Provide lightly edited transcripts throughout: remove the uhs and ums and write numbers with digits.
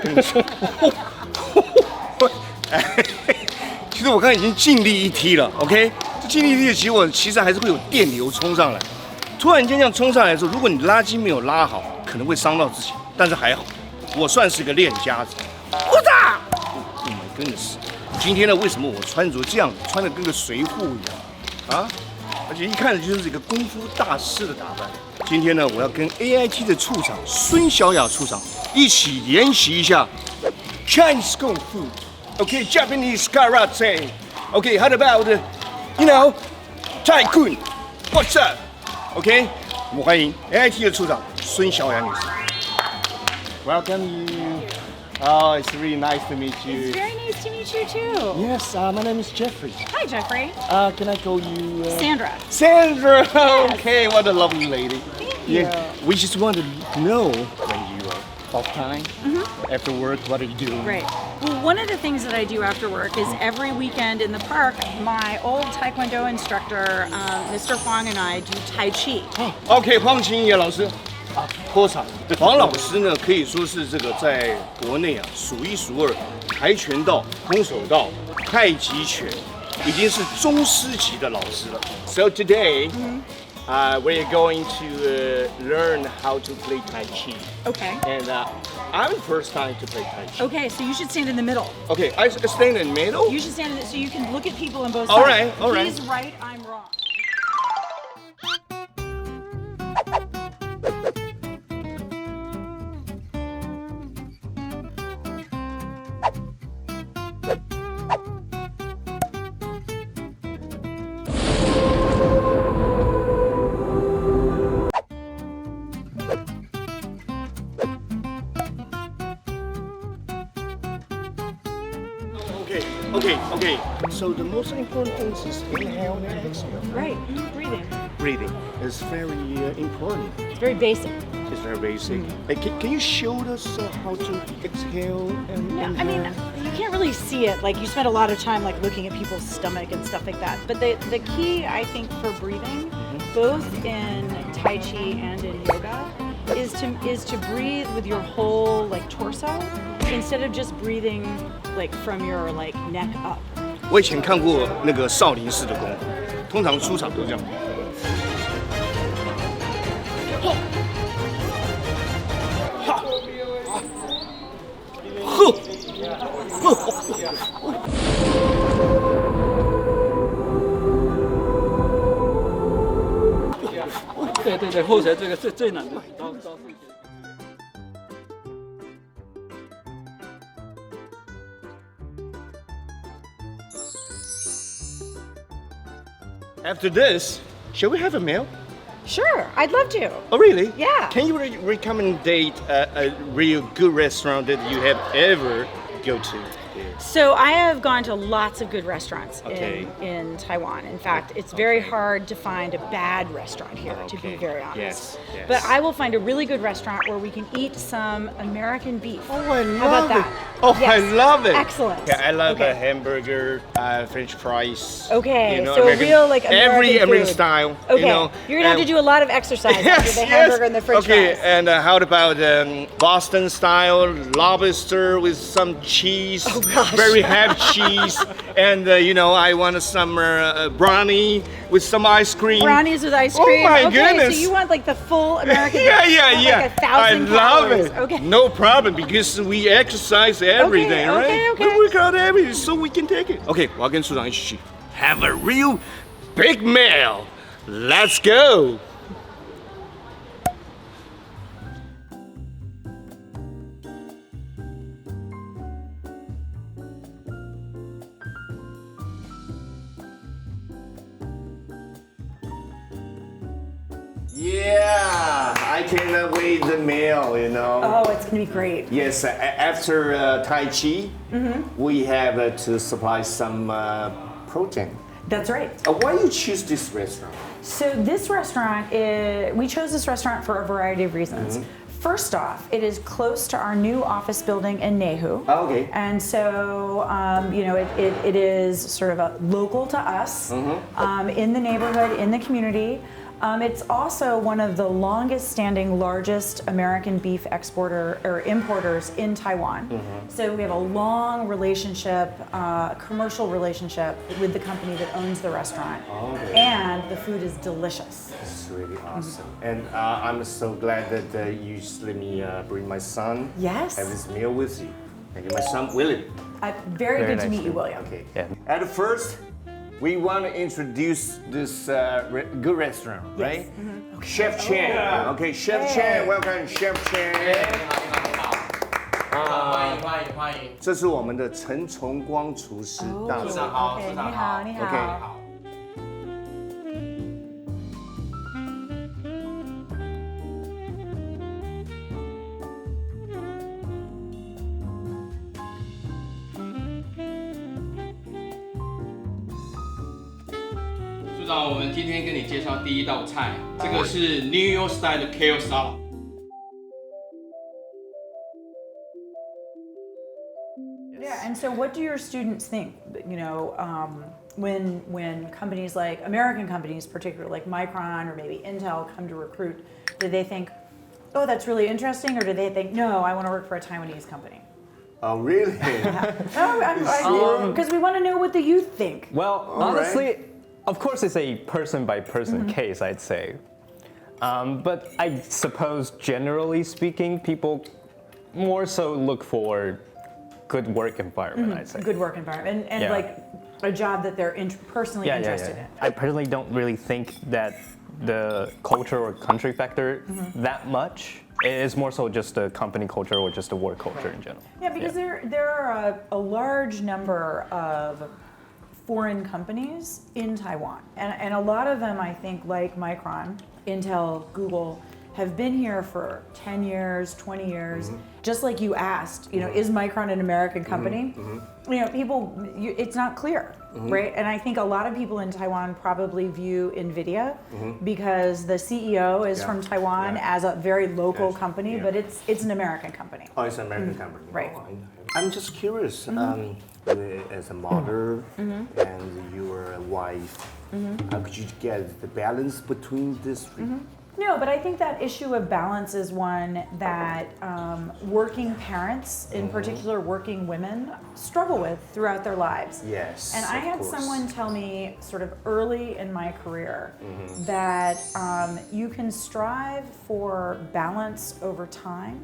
跟你说，其实我刚才已经尽力一踢了 ，OK？ 这尽力一踢的结果，其实还是会有电流冲上来。突然间这样冲上来的时候，如果你拉筋没有拉好，可能会伤到自己。但是还好，我算是个练家子。我打 ！Oh my goodness！ 今天呢，为什么我穿着这样，穿的跟个随扈一样啊？而且一看就是一个功夫大师的打扮。今天呢，我要跟 AIT 的处长孙晓雅处长一起研习一下 Chinese Kung Fu。Okay, Japanese karate. Okay, how about, Thai Kun? What's up? Okay, 我们欢迎 AIT 的处长孙晓雅女士。Welcome you. Oh, it's really nice to meet you. It's very nice to meet you too. Yes, my name is Jeffrey. Hi, Jeffrey. Can I call you? Sandra. Sandra. Yes. Okay, what a lovely lady. Thank you. Yeah, we just want to know when you are off time, after work, what are you doing? Right. Well, one of the things that I do after work is every weekend in the park, my old Taekwondo instructor, Mr. Huang, and I do Tai Chi. OK， 黄清野老师啊，脱场。黄老师呢，可以说是这个在国内啊数一数二，跆拳道、空手道、太极拳，已经是宗师级的老师了。So today, we're going to learn how to play Tai Chi. Okay. And I'm the first time to play Tai Chi. Okay, so you should stand in the middle. Okay, I stand in the middle. You should stand in the, so you can look at people on both All sides. right, all right. He's right, I'm wrong. Okay. So the most important thing is inhale and exhale. Right, breathing. Breathing is very important. It's very basic. It's very basic. Can you show us how to exhale and Yeah, inhale? I mean, you can't really see it. Like, you spend a lot of time like looking at people's stomach and stuff like that. But the key, I think, for breathing, both in Tai Chi and in yoga, is to breathe with your whole like torso instead of just breathing like from your like neck up. 我以前看过那个少林寺的功夫，通常出场都这样。对，后台这个最难的招式。After this, shall we have a meal? Sure, I'd love to. Oh, really? Yeah. Can you recommend a real good restaurant that you have ever go to? So I have gone to lots of good restaurants Okay. in Taiwan. In fact, it's very hard to find a bad restaurant here, to be Okay. very honest. Yes. But I will find a really good restaurant where we can eat some American beef. Oh, I love How about it. that? Oh, Yes. I love it. Excellent. Yeah, I love Okay. a hamburger, French fries. Okay, You know, so American, real like American every American food. style. Okay, You know, you're gonna have to do a lot of exercise after the hamburger and the French okay, fries. and how about Boston style lobster with some cheese? Oh, gosh. Very heavy cheese, and I want some brownie with some ice cream. Brownies with ice Oh cream. my okay, goodness. So you want like the full American Yeah. Like 1,000 I love calories. it. Okay. No problem, because we exercise every day, right? Okay. We work out every day, so we can take it. Okay, 我要跟处长一起去 have a real big meal. Let's go. Yeah, I cannot wait the meal, Oh, it's gonna be great. Yes, after Tai Chi, we have to supply some protein. That's right. Why you choose this restaurant? So this restaurant we chose this restaurant for a variety of reasons. First off, it is close to our new office building in Nehu. Oh, okay. And so, it is sort of local to us, in the neighborhood, in the community. It's also one of the longest-standing, largest American beef exporter or importers in Taiwan. So we have a long relationship, commercial relationship with the company that owns the restaurant, and the food is delicious. It's really awesome, and I'm so glad that you let me bring my son. Yes. Have this meal with you. Thank you, my son William. Very good to nice meet you, William. Okay. Yeah. At first, we want to introduce this good restaurant, right? Okay. Chef Chen. Okay, Chef Chen. Welcome, Chef Chen. 欢迎。这是我们的陈崇光厨师大组厨。长好， OK， 组长你好，你好。 OK 好。组长，我们今天跟你介绍第一道菜，这个是 New York Style 的 Kale Salad。 Yeah, and so what do your students think? You know, when companies like American companies, particularly like Micron or maybe Intel, come to recruit, do they think, oh, that's really interesting, or do they think, no, I want to work for a Taiwanese company? Oh, really? No, because we want to know what the youth think. Well, honestly, of course it's a person-by-person case, I'd say. But I suppose generally speaking, people more so look for good work environment, I'd say. Good work environment, and like a job that they're personally interested in. I personally don't really think that the culture or country factor that much. It is more so just a company culture or just a work culture in general. Yeah, because there are a large number of foreign companies in Taiwan, and a lot of them, I think, like Micron, Intel, Google, have been here for 10 years, 20 years. Just like you asked, you know, is Micron an American company? You know, people, it's not clear, right? And I think a lot of people in Taiwan probably view NVIDIA because the CEO is from Taiwan as a very local company, but it's an American company. Oh, it's an American company. Right. Oh, I'm just curious, as a mother and your wife, how could you get the balance between these three? No, but I think that issue of balance is one that working parents, in particular working women, struggle with throughout their lives. Yes. And I had someone tell me sort of early in my career that you can strive for balance over time,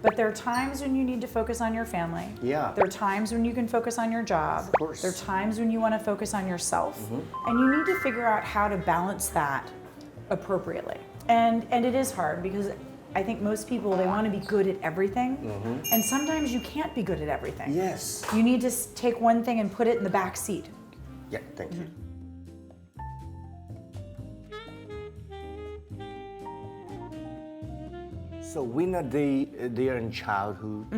but there are times when you need to focus on your family. Yeah. There are times when you can focus on your job. Of course. There are times when you want to focus on yourself. And you need to figure out how to balance that appropriately. And it is hard because I think most people, they want to be good at everything. And sometimes you can't be good at everything. Yes. You need to take one thing and put it in the back seat. Yeah, thank you. So when are they are in childhood,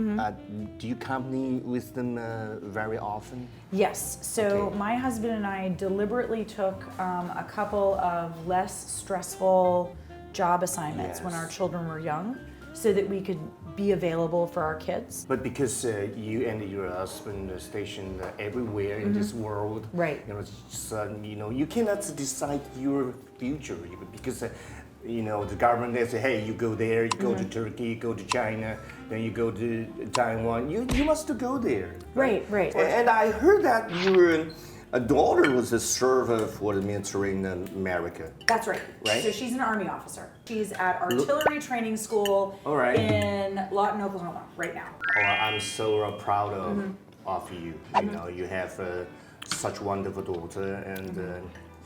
do you accompany with them very often? Yes. So my husband and I deliberately took a couple of less stressful job assignments when our children were young so that we could be available for our kids. But because you and your husband are stationed everywhere in this world, Right. You know, you know, you cannot decide your future because you know the government, they say, hey, you go there, you go to Turkey, you go to China, then you go to Taiwan. You must go there. Right. And I heard that your daughter was a server for the military in America. That's right. Right? So she's an Army officer. She's at artillery training school in Lawton, Oklahoma right now. Oh, I'm so proud of you. You know, you have such wonderful daughter, and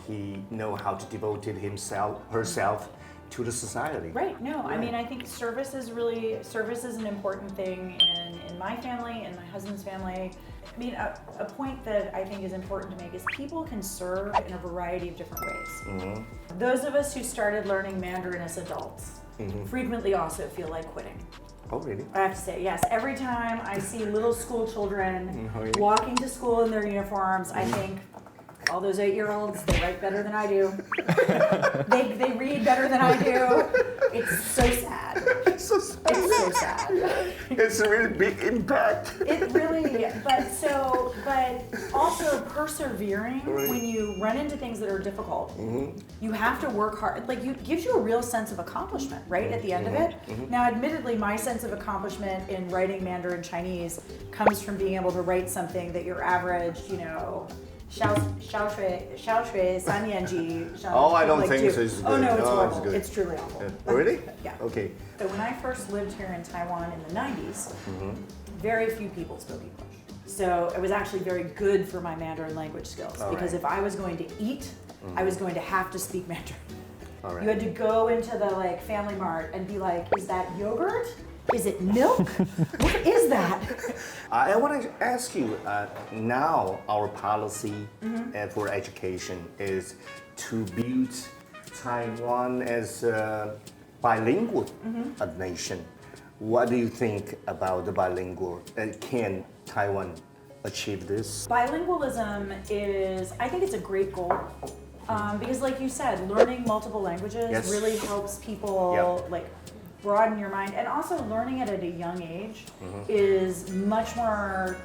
he know how to devote herself to the society. Right. No, I mean, I think service is an important thing in my family, in my husband's family. I mean, a point that I think is important to make is people can serve in a variety of different ways. Those of us who started learning Mandarin as adults frequently also feel like quitting. Oh, really? I have to say, yes. Every time I see little school children walking to school in their uniforms, I think, all those 8-year-olds, they write better than I do. They read better than I do. It's so sad. It's so sad. It's so sad. It's a really big impact. It really, but also persevering when you run into things that are difficult. You have to work hard. Like, it gives you a real sense of accomplishment, right, at the end of it. Now, admittedly, my sense of accomplishment in writing Mandarin Chinese comes from being able to write something that your average, you know, 小学三年级 Oh, I don't think do. so. It's good. Oh no, it's No, horrible. it's good. It's truly awful. Really? Yeah. Okay. So when I first lived here in Taiwan in the 90s, very few people spoke English. So it was actually very good for my Mandarin language skills because if I was going to eat, I was going to have to speak Mandarin. All right. You had to go into the like Family Mart and be like, is that yogurt? Is it milk? What is that? I want to ask you, now our policy for education is to build Taiwan as a bilingual nation. What do you think about the bilingual? Can Taiwan achieve this? Bilingualism is, I think it's a great goal. Because like you said, learning multiple languages really helps people like broaden your mind, and also learning it at a young age is much more,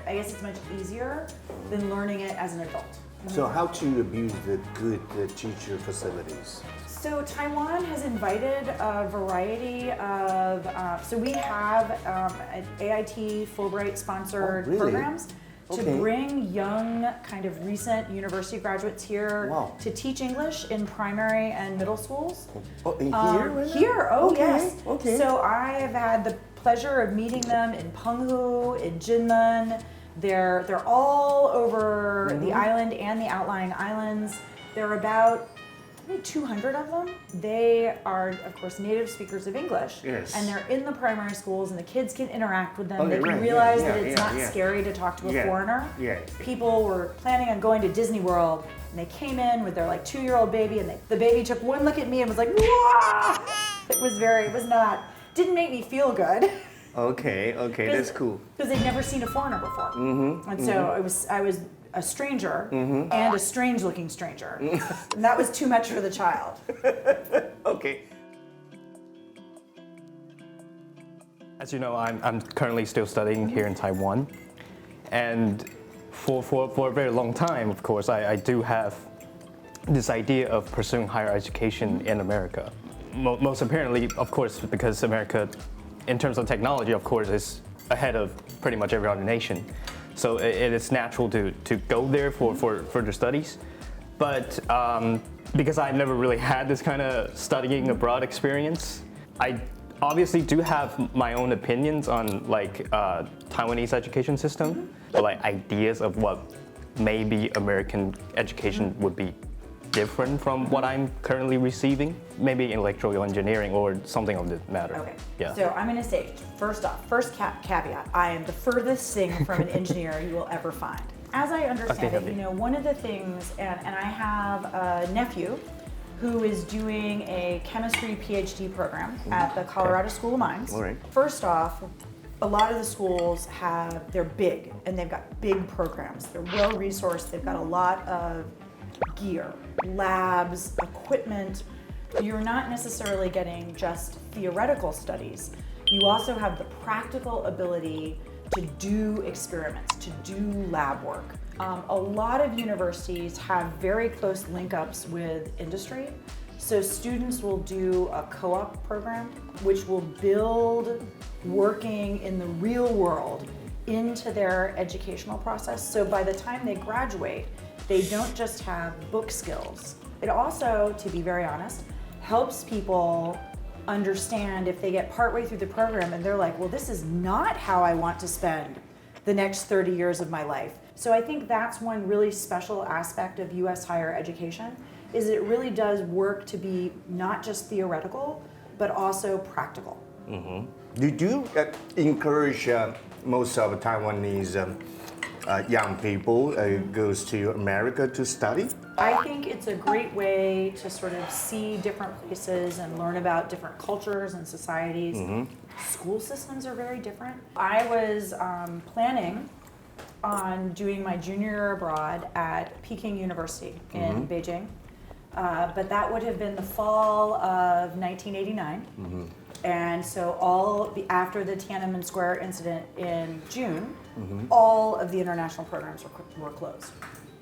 I guess it's much easier than learning it as an adult. So how to build the good teacher facilities? So Taiwan has invited a variety of, so we have an AIT Fulbright sponsored programs to bring young, kind of recent university graduates here to teach English in primary and middle schools. Oh, in here? Right Here, yes. Okay. So I have had the pleasure of meeting them in Penghu, in Jinmen. They're all over the island and the outlying islands. There are about 200 of them. They are, of course, native speakers of English. Yes. And they're in the primary schools, and the kids can interact with them. They can right, realize yeah, that it's not yeah. scary to talk to a foreigner. Yeah. People were planning on going to Disney World, and they came in with their like 2-year-old baby, and the baby took one look at me and was like, "Wah!" Didn't make me feel good. Okay, that's cool. Because they'd never seen a foreigner before. And so I was a stranger and a strange-looking stranger. And that was too much for the child. Okay. As you know, I'm currently still studying here in Taiwan. And for a very long time, of course, I do have this idea of pursuing higher education in America. Most apparently, of course, because America, in terms of technology, of course, is ahead of pretty much every other nation. So it is natural to go there for further studies. But because I never really had this kind of studying abroad experience, I obviously do have my own opinions on like Taiwanese education system, or like ideas of what maybe American education would be different from what I'm currently receiving, maybe electrical engineering or something of that matter. Okay. Yeah. So I'm going to say, first off, caveat, I am the furthest thing from an engineer you will ever find. As I understand it, you know, one of the things, and I have a nephew who is doing a chemistry PhD program at the Colorado School of Mines. All right. First off, a lot of the schools they're big, and they've got big programs. They're well-resourced. They've got a lot of gear, labs, equipment. You're not necessarily getting just theoretical studies. You also have the practical ability to do experiments, to do lab work. A lot of universities have very close link-ups with industry. So students will do a co-op program, which will build working in the real world into their educational process. So by the time they graduate, they don't just have book skills. It also, to be very honest, helps people understand if they get partway through the program and they're like, well, this is not how I want to spend the next 30 years of my life. So I think that's one really special aspect of US higher education, is it really does work to be not just theoretical, but also practical. Did you encourage most of Taiwanese young people goes to America to study? I think it's a great way to sort of see different places and learn about different cultures and societies. School systems are very different. I was planning on doing my junior year abroad at Peking University in Beijing, but that would have been the fall of 1989. And so after the Tiananmen Square incident in June, all of the international programs were closed.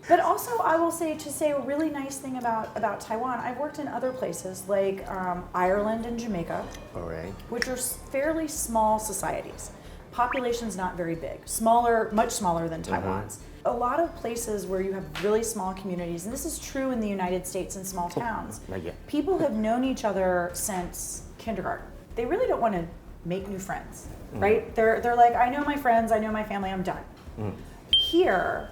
But also, I will say a really nice thing about Taiwan. I've worked in other places like Ireland and Jamaica, All right. which are fairly small societies. Population's not very big, much smaller than Taiwan's. A lot of places where you have really small communities, and this is true in the United States in small towns, people have known each other since kindergarten. They really don't want to make new friends, right? They're like, I know my friends, I know my family, I'm done. Here,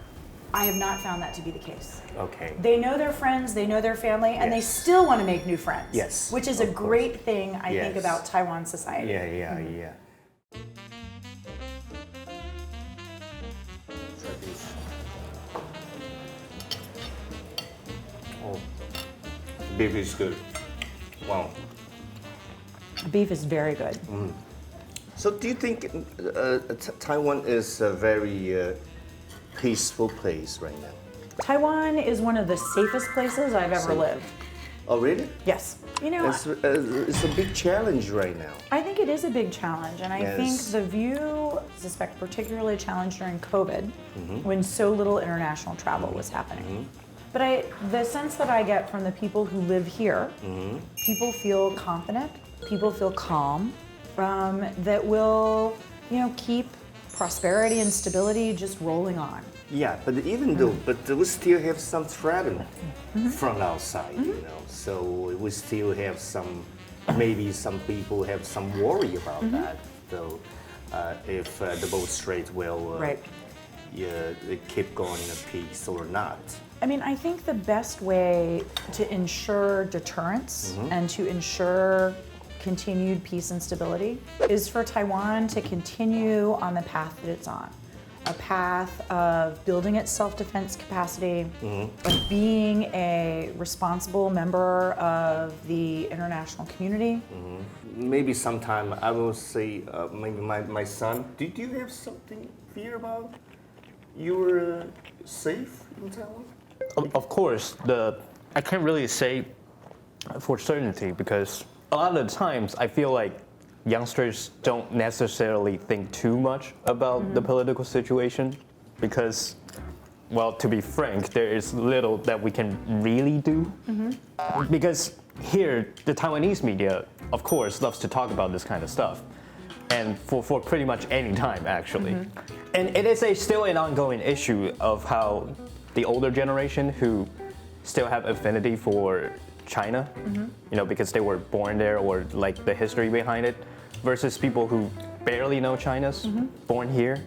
I have not found that to be the case. Okay. They know their friends, they know their family, and they still want to make new friends. Yes, Which is a great thing, I think, Yes. about Taiwan society. Yeah. Try this. Oh, beef is good. Wow. Beef is very good. So do you think Taiwan is a very peaceful place right now? Taiwan is one of the safest places I've ever lived. Oh, really? Yes. You know, It's a big challenge right now. I think it is a big challenge, and I think Yes. the view, I suspect, particularly challenged during COVID, when so little international travel was happening. But the sense that I get from the people who live here, people feel confident, people feel calm, that will, keep prosperity and stability just rolling on. Yeah, but even though, but we still have some threat from outside, So we still have maybe some people have some worry about that. So if the boat strait will keep going in peace or not. I mean, I think the best way to ensure deterrence and to ensure continued peace and stability is for Taiwan to continue on the path that it's on. A path of building its self-defense capacity, of being a responsible member of the international community. Maybe sometime I will say, maybe my son, did you have something fear about you were safe in Taiwan? Of course, I can't really say for certainty because a lot of the times I feel like youngsters don't necessarily think too much about the political situation because, well, to be frank, there is little that we can really do. Because here, the Taiwanese media, of course, loves to talk about this kind of stuff. And for pretty much any time, actually. And it is still an ongoing issue of how the older generation who still have affinity for China, because they were born there or like the history behind it, versus people who barely know China's, born here.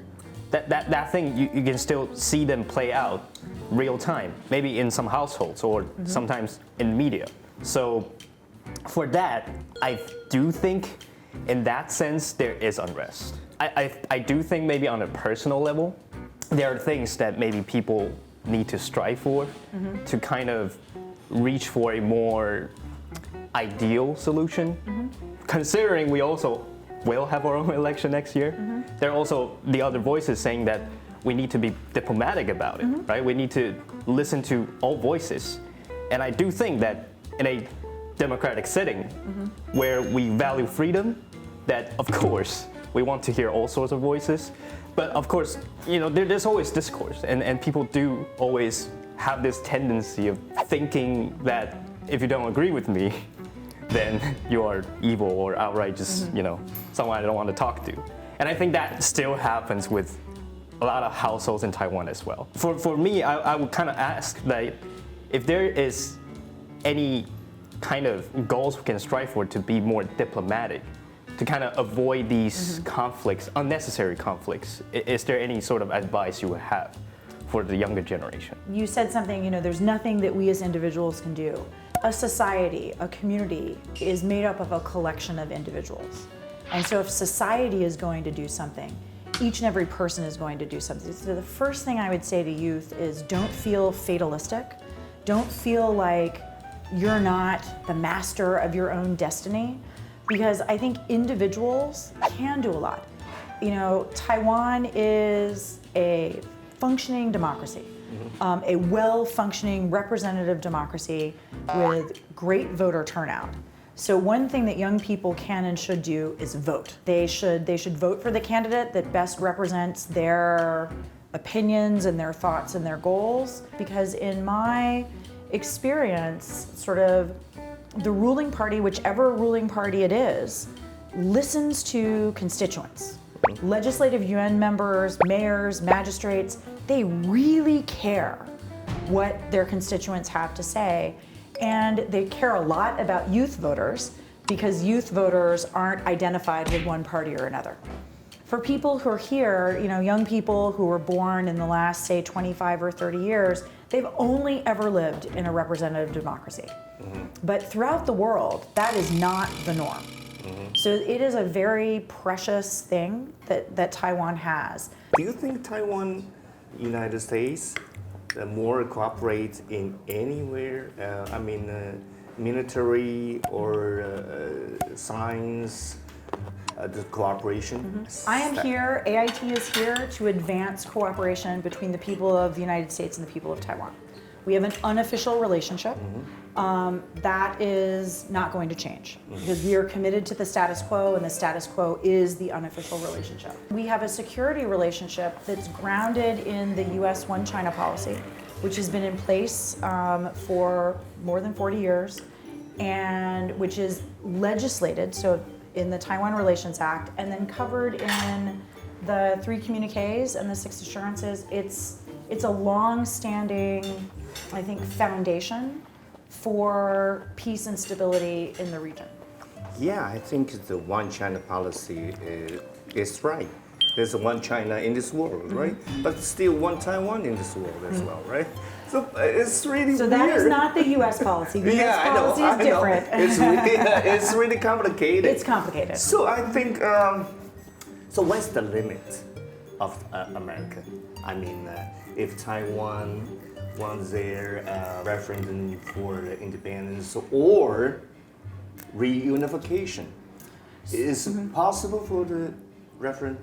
That thing, you can still see them play out real time, maybe in some households or sometimes in media. So for that, I do think in that sense, there is unrest. I do think maybe on a personal level, there are things that maybe people need to strive for to kind of reach for a more ideal solution. Considering we also will have our own election next year, there are also the other voices saying that we need to be diplomatic about it, right? We need to listen to all voices. And I do think that in a democratic setting where we value freedom, that of course we want to hear all sorts of voices. But of course, there's always discourse and people do always have this tendency of thinking that if you don't agree with me, then you are evil or outright just, someone I don't want to talk to. And I think that still happens with a lot of households in Taiwan as well. For me, I would kind of ask that if there is any kind of goals we can strive for to be more diplomatic, to kind of avoid these conflicts, unnecessary conflicts, is there any sort of advice you would have for the younger generation? You said something, there's nothing that we as individuals can do. A society, a community is made up of a collection of individuals. And so if society is going to do something, each and every person is going to do something. So the first thing I would say to youth is don't feel fatalistic. Don't feel like you're not the master of your own destiny, because I think individuals can do a lot. Taiwan is a functioning democracy, a well-functioning representative democracy with great voter turnout. So one thing that young people can and should do is vote. They should vote for the candidate that best represents their opinions and their thoughts and their goals. Because in my experience, sort of the ruling party, whichever ruling party it is, listens to constituents. Legislative UN members, mayors, magistrates, they really care what their constituents have to say. And they care a lot about youth voters because youth voters aren't identified with one party or another. For people who are here, young people who were born in the last, say, 25 or 30 years, they've only ever lived in a representative democracy. But throughout the world, that is not the norm. So it is a very precious thing that Taiwan has. Do you think Taiwan, United States, more cooperate in anywhere? Military or science, the cooperation? I am here, AIT is here to advance cooperation between the people of the United States and the people of Taiwan. We have an unofficial relationship. That is not going to change because we are committed to the status quo, and the status quo is the unofficial relationship. We have a security relationship that's grounded in the US One China policy, which has been in place for more than 40 years, and which is legislated, so in the Taiwan Relations Act, and then covered in the 3 communiques and the 6 assurances. It's a long-standing, I think, foundation for peace and stability in the region. Yeah, I think the One China policy is right. There's one China in this world, right? But still one Taiwan in this world as well, right? So it's really So weird. that is not the U.S. policy. The U.S. policy is different. It's really complicated. It's complicated. So I think, so what's the limit of America? I mean, if Taiwan wants their referendum for independence or reunification, is it possible for the referendum?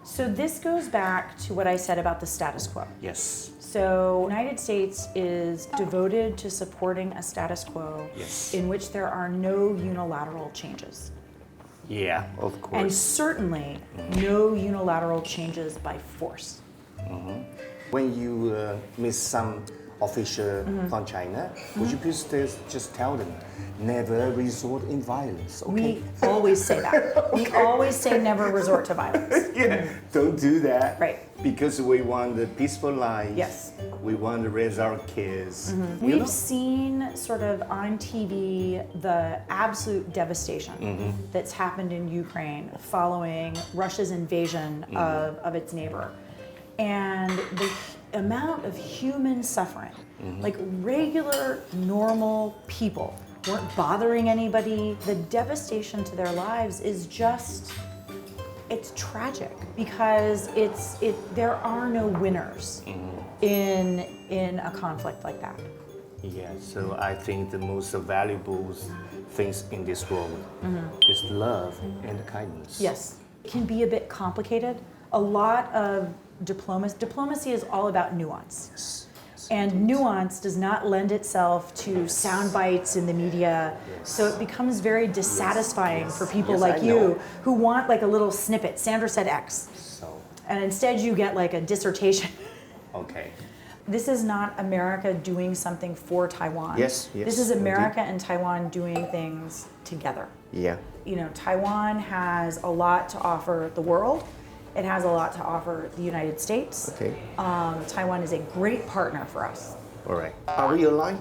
So this goes back to what I said about the status quo. Yes. So the United States is devoted to supporting a status quo in which there are no unilateral changes. Yeah, of And course. certainly no unilateral changes by force. When you meet some official from China, would you please just tell them, never resort in violence, okay? We always say that. We always say never resort to violence. Yeah, don't do that. Right. Because we want a peaceful life. Yes. We want to raise our kids. We've seen sort of on TV the absolute devastation that's happened in Ukraine following Russia's invasion of its neighbor. And the amount of human suffering, like regular, normal people weren't bothering anybody. The devastation to their lives is just, it's tragic because there are no winners in a conflict like that. Yeah, so I think the most valuable things in this world is love and kindness. Yes, it can be a bit complicated. A lot of diplomacy is all about nuance. Yes. And nuance does not lend itself to sound bites in the media, so it becomes very dissatisfying for people like you who want like a little snippet. Sandra said X, and instead you get like a dissertation. Okay. This is not America doing something for Taiwan. Yes, This is America and Taiwan doing things together. Yeah. Taiwan has a lot to offer the world. It has a lot to offer the United States. Okay. Taiwan is a great partner for us. All right. Are we alive?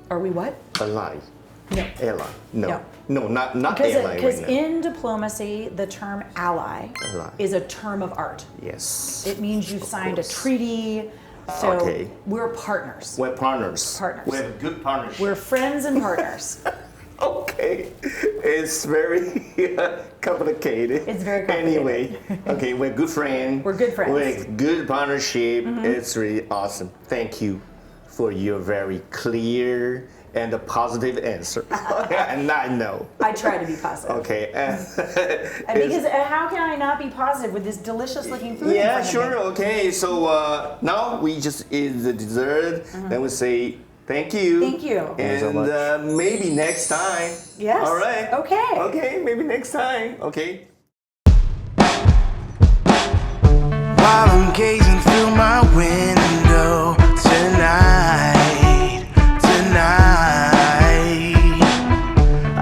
Are we what? Alive. No. Airline. No. No. No, not airline Because right now. in diplomacy, the term ally is a term of art. Yes. It means you've signed a course. treaty. So Okay. we're partners. We're partners. Partners. We have a good partnership. We're friends and partners. Okay, it's very complicated. It's very complicated. Anyway, okay, we're good friends. We're good friends. We're good partnership. It's really awesome. Thank you for your very clear and a positive answer. And I know. I try to be positive. Okay. And because how can I not be positive with this delicious looking food? Yeah, in front sure. of me? Okay, so now we just eat the dessert. Then we say Thank you. Thank you. And so much. Maybe next time. Yes. All right. Okay. Okay, maybe next time. Okay. While I'm gazing through my window tonight,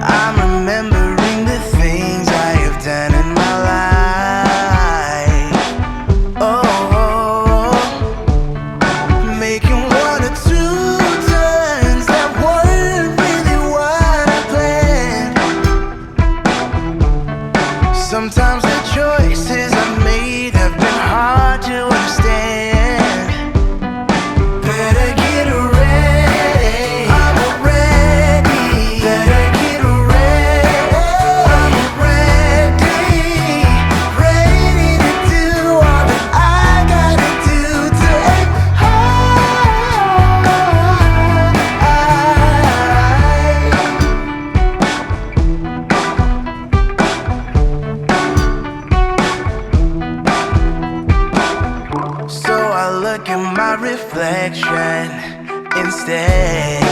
I'm remembering the things I have done in my life. Oh, making one or two turns that weren't really what I planned. Sometimes the choices I made have been hard to understand. Better get ready, I'm ready. Better get ready, I'm ready. Ready to do all that I gotta do today. So I look at my reflection instead.